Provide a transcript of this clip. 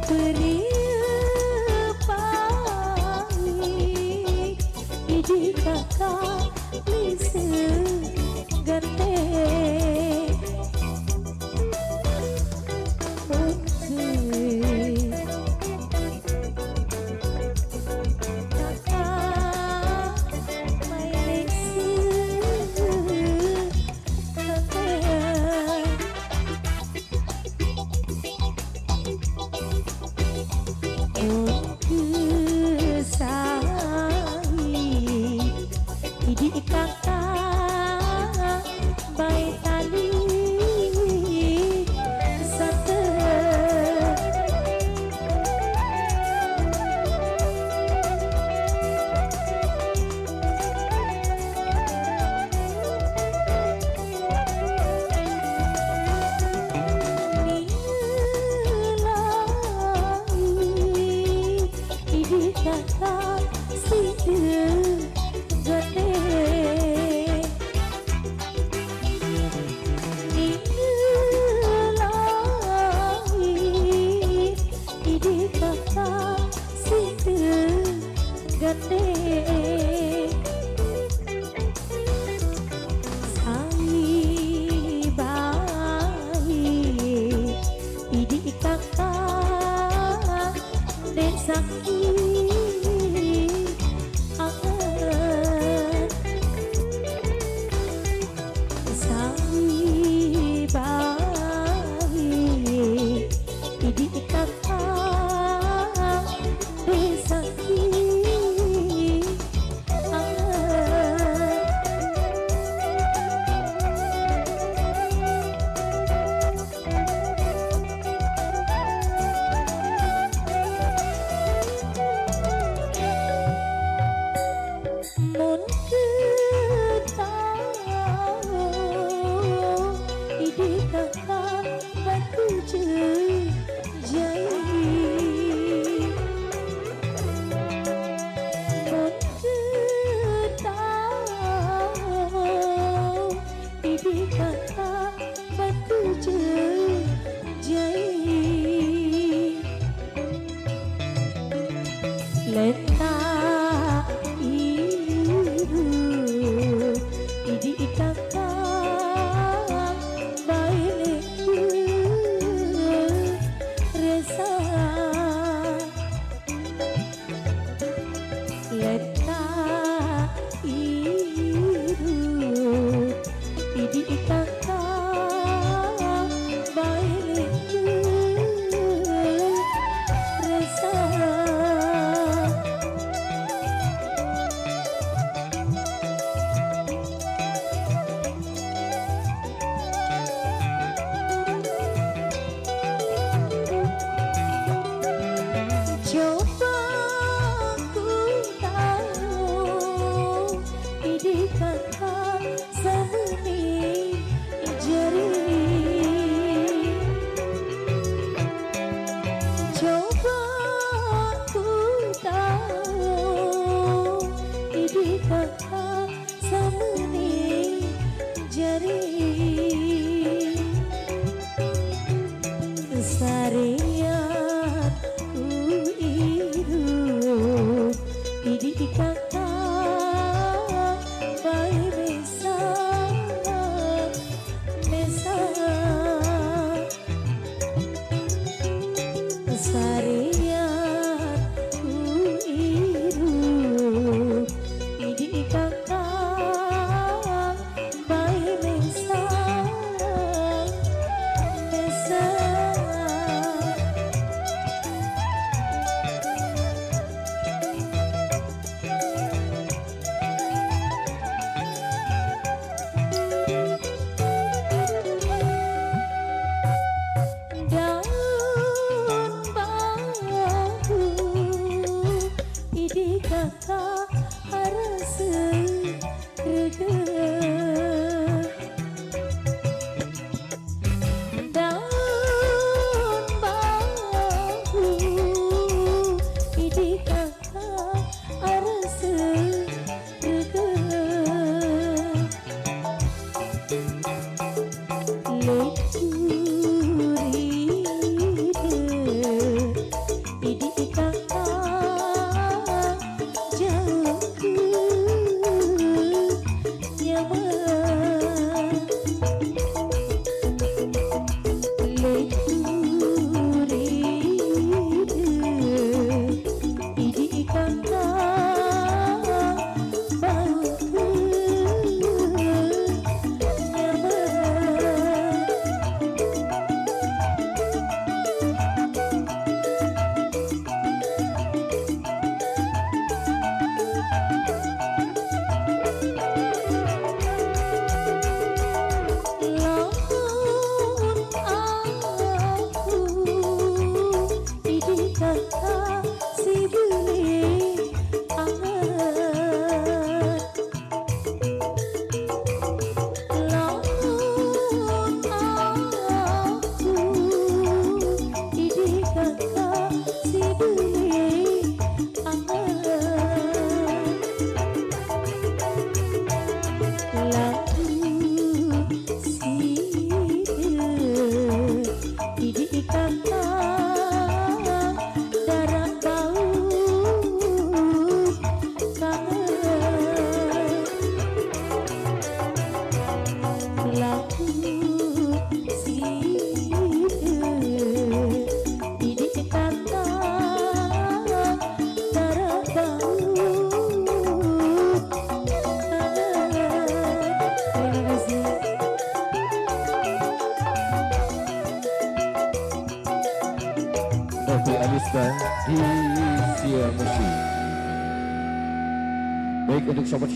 Periu pahit Idi kakak lise gante Idi kakak baik tali sate nilai Idi kakak situ gede Idi kakak situ gede sai baik Idi kakak desaki angan sai baik Idi kakak desaki mun ketau Idi kakak batu jai mun ketau Idi kakak batu jai letak iru Idi kakak baik resa letak iru Idi kakak baik resa coba ku tahu Idi kakak semeni jari coba ku tahu Idi kakak semeni jari sariat ku iru Idi kakak baik mesa sariat ku iru Idi kakak baik mesa daun kakak si beli anget lamun aku ini kakak si beli anget lagu si ini kakak darah bau kangen lagu si ini kakak darah bau kangen. Terima kasih. Novi Aliska di Sia Musik. Baik untuk sobat